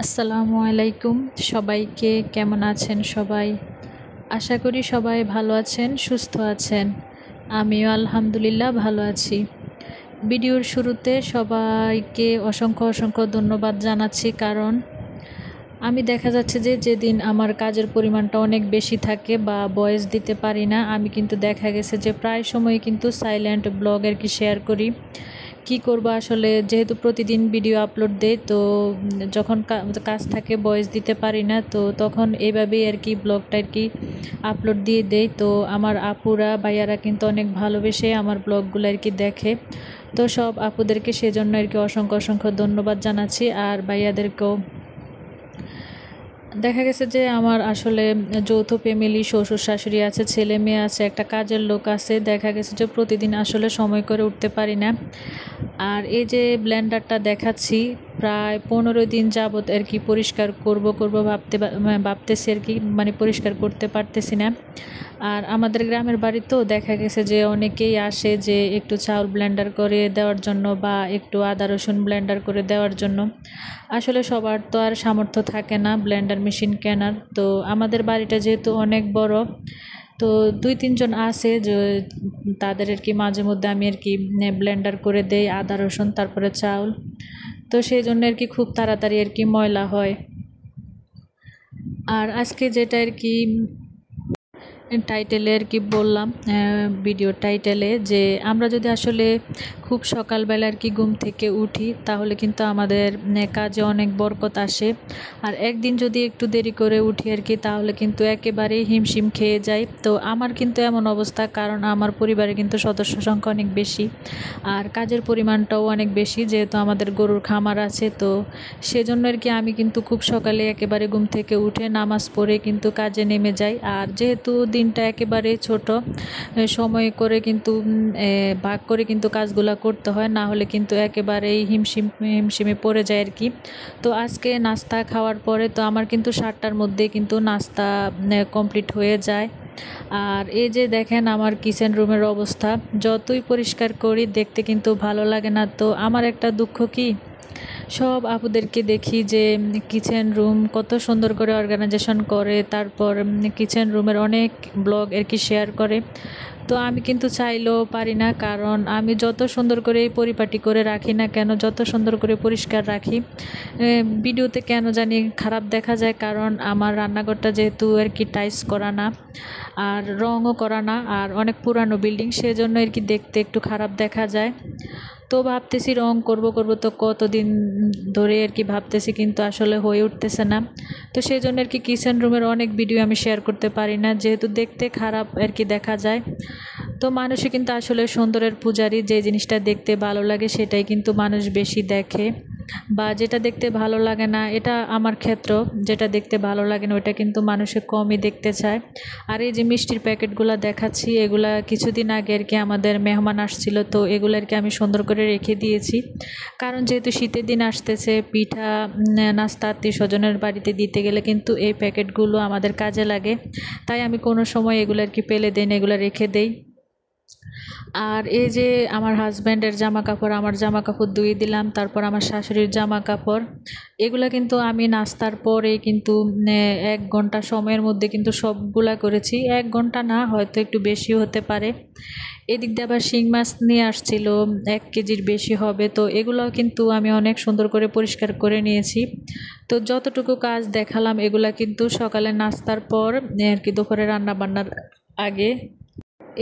আসসালামু আলাইকুম সবাইকে কেমন আছেন সবাই। আশা করি সবাই ভালো আছেন, সুস্থ আছেন। আমিও আলহামদুলিল্লাহ ভালো আছি। ভিডিওর শুরুতে সবাইকে অসংখ্য ধন্যবাদ জানাচ্ছি, কারণ আমি দেখা যাচ্ছে যে যেদিন আমার কাজের পরিমাণটা অনেক বেশি থাকে বা ভয়েস দিতে পারি না, আমি কিন্তু দেখা গেছে যে প্রায় সময় কিন্তু সাইলেন্ট ব্লগ আর কি শেয়ার করি। কি করব আসলে, যেহেতু প্রতিদিন ভিডিও আপলোড দেই, তো যখন কাজ থাকে ভয়েস দিতে পারি না, তো তখন এইভাবেই আর কি ব্লগটা আর কি আপলোড দিয়ে দেই। তো আমার আপুরা ভাইয়ারা কিন্তু অনেক ভালোবেসে আমার ব্লগগুলো আর কি দেখে। তো সব আপুদেরকে সেজন্য আর কি অসংখ্য ধন্যবাদ জানাচ্ছি। আর ভাইয়াদেরকেও। দেখা গেছে যে আমার আসলে যৌথ ফ্যামিলি, শ্বশুর শাশুড়ি আছে, ছেলে মেয়ে আছে, একটা কাজের লোক আছে। দেখা গেছে যে প্রতিদিন আসলে সময় করে উঠতে পারি না। আর এই যে ব্লেন্ডারটা দেখাচ্ছি, প্রায় 15 দিন যাবত আর কি পরিষ্কার করব ভাবতেছি আর কি, মানে পরিষ্কার করতে পারতেছি না। আর আমাদের গ্রামের বাড়িতেও দেখা গেছে যে অনেকেই আসে যে একটু চাউল ব্লেন্ডার করে দেওয়ার জন্য বা একটু আদা রসুন ব্লেন্ডার করে দেওয়ার জন্য। আসলে সবার তো আর সামর্থ্য থাকে না ব্লেন্ডার মেশিন কেনার। তো আমাদের বাড়িটা যেহেতু অনেক বড়, তো 2-3 জন আছে যে তাদের আর কি মাঝে মধ্যে আমি আর কি ব্লেন্ডার করে দেই আদা রসুন, তারপরে চাউল। তো সেই জন্য আর কি খুব তাড়াতাড়ি আর কি ময়লা হয়। আর আজকে যেটা আর কি টাইটেলে আর কি বললাম, ভিডিও টাইটেলে, যে আমরা যদি আসলে খুব সকালবেলা আর কি ঘুম থেকে উঠি, তাহলে কিন্তু আমাদের কাজে অনেক বরকত আসে। আর একদিন যদি একটু দেরি করে উঠি আর কি, তাহলে কিন্তু একেবারেই হিমশিম খেয়ে যাই। তো আমার কিন্তু এমন অবস্থা, কারণ আমার পরিবারে কিন্তু সদস্য সংখ্যা অনেক বেশি, আর কাজের পরিমাণটাও অনেক বেশি, যেহেতু আমাদের গরুর খামার আছে। তো সেজন্য আর কি আমি কিন্তু খুব সকালে একেবারে ঘুম থেকে উঠে নামাজ পড়ে কিন্তু কাজে নেমে যাই। আর যেহেতু দিনটা একেবারে ছোট, সময় করে কিন্তু ভাগ করে কিন্তু কাজগুলো করতে হয়, না হলে কিন্তু একেবারেই হিমশিমে পড়ে যায় আর কি। তো আজকে নাস্তা খাওয়ার পরে তো আমার কিন্তু 7টার মধ্যে কিন্তু নাস্তা কমপ্লিট হয়ে যায়। আর এই যে দেখেন আমার কিচেন রুমের অবস্থা, যতই পরিষ্কার করি দেখতে কিন্তু ভালো লাগে না। তো আমার একটা দুঃখ কি, সব আপুদেরকে দেখি যে কিচেন রুম কত সুন্দর করে অর্গানাইজেশন করে, তারপর কিচেন রুমের অনেক ব্লগ আর কি শেয়ার করে। তো আমি কিন্তু চাইলেও পারি না, কারণ আমি যত সুন্দর করে পরিপাটি করে রাখি না কেন, যত সুন্দর করে পরিষ্কার রাখি, ভিডিওতে কেন জানি খারাপ দেখা যায়। কারণ আমার রান্নাঘরটা যেহেতু আর কি টাইলস করা না, আর রঙও করা না, আর অনেক পুরানো বিল্ডিং, সেজন্য আর কি দেখতে একটু খারাপ দেখা যায়। তো ভাবতেছি রং করব তো কতদিন ধরে আর কি ভাবতেছি, কিন্তু আসলে হয়ে উঠতেছে না। তো সেই জন্য আর কি কিচেন রুমের অনেক ভিডিও আমি শেয়ার করতে পারি না, যেহেতু দেখতে খারাপ আর কি দেখা যায়। তো মানুষই কিন্তু আসলে সুন্দরের পূজারী, যে জিনিসটা দেখতে ভালো লাগে সেটাই কিন্তু মানুষ বেশি দেখে, বা যেটা দেখতে ভালো লাগে না, এটা আমার ক্ষেত্র, যেটা দেখতে ভালো লাগে না ওটা কিন্তু মানুষে কমই দেখতে চায়। আর এই যে মিষ্টির প্যাকেটগুলো দেখাচ্ছি, এগুলা কিছুদিন আগে আর কি আমাদের মেহমান আসছিল, তো এগুলো আর কি আমি সুন্দর করে রেখে দিয়েছি। কারণ যেহেতু শীতের দিন আসতেছে, পিঠা নাস্তা আত্মীয় স্বজনের বাড়িতে দিতে গেলে কিন্তু এই প্যাকেটগুলো আমাদের কাজে লাগে। তাই আমি কোনো সময় এগুলো আর কি ফেলে দেই না, এগুলো রেখে দেই। আর এই যে আমার হাজব্যান্ডের জামা কাপড়, আমার জামা কাপড় ধুয়ে দিলাম, তারপর আমার শাশুড়ির জামা কাপড়, এগুলা কিন্তু আমি নাস্তার পরে কিন্তু 1 ঘন্টা সময়ের মধ্যে কিন্তু সবগুলা করেছি। 1 ঘন্টা না, হয়তো একটু বেশিও হতে পারে। এদিক দিয়ে আবার শিং মাছ নিয়ে আসছিল, 1 কেজির বেশি হবে। তো এগুলো কিন্তু আমি অনেক সুন্দর করে পরিষ্কার করে নিয়েছি। তো যতটুকু কাজ দেখালাম, এগুলা কিন্তু সকালে নাস্তার পর আর কি দুপুরে রান্না বান্নার আগে।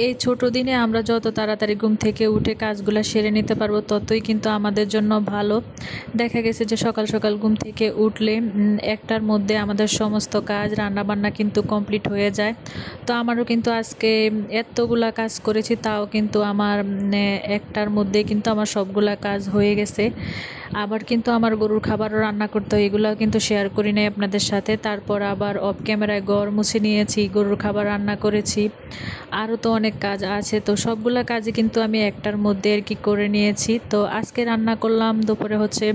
এই ছোট দিনে আমরা যত তাড়াতাড়ি ঘুম থেকে উঠে কাজগুলো সেরে নিতে পারবো, ততই কিন্তু আমাদের জন্য ভালো। দেখা গেছে যে সকাল সকাল ঘুম থেকে উঠলে 1টার মধ্যে আমাদের সমস্ত কাজ রান্নাবান্না কিন্তু কমপ্লিট হয়ে যায়। তো আমারও কিন্তু আজকে এতগুলা কাজ করেছি, তাও কিন্তু আমার 1টার মধ্যে কিন্তু আমার সবগুলা কাজ হয়ে গেছে। আবার কিন্তু আমার গরুর খাবারও রান্না করতে হয়, এগুলো কিন্তু শেয়ার করি নাই আপনাদের সাথে। তারপর আবার অফ ক্যামেরায় ঘর মুছে নিয়েছি, গরুর খাবার রান্না করেছি, আরও তো অনেক কাজ আছে। তো সবগুলা কাজই কিন্তু আমি 1টার মধ্যে আর কি করে নিয়েছি। তো আজকে রান্না করলাম দুপুরে হচ্ছে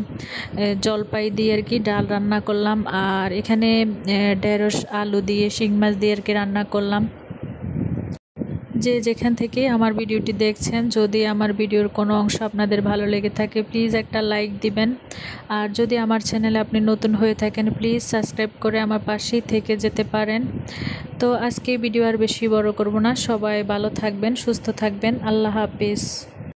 জলপাই দিয়ে আর কি ডাল রান্না করলাম, আর এখানে ঢেঁড়স আলু দিয়ে শিং মাছ দিয়ে আর কি রান্না করলাম। যে যেখান থেকে আমার ভিডিওটি দেখছেন, যদি আমার ভিডিওর কোনো অংশ আপনাদের ভালো লেগে থাকে প্লিজ একটা লাইক দিবেন। আর যদি আমার চ্যানেলে আপনি নতুন হয়ে থাকেন প্লিজ সাবস্ক্রাইব করে আমার পাশেই থেকে যেতে পারেন। তো আজকে ভিডিও আর বেশি বড় করব না, সবাই ভালো থাকবেন, সুস্থ থাকবেন, আল্লাহ হাফেজ।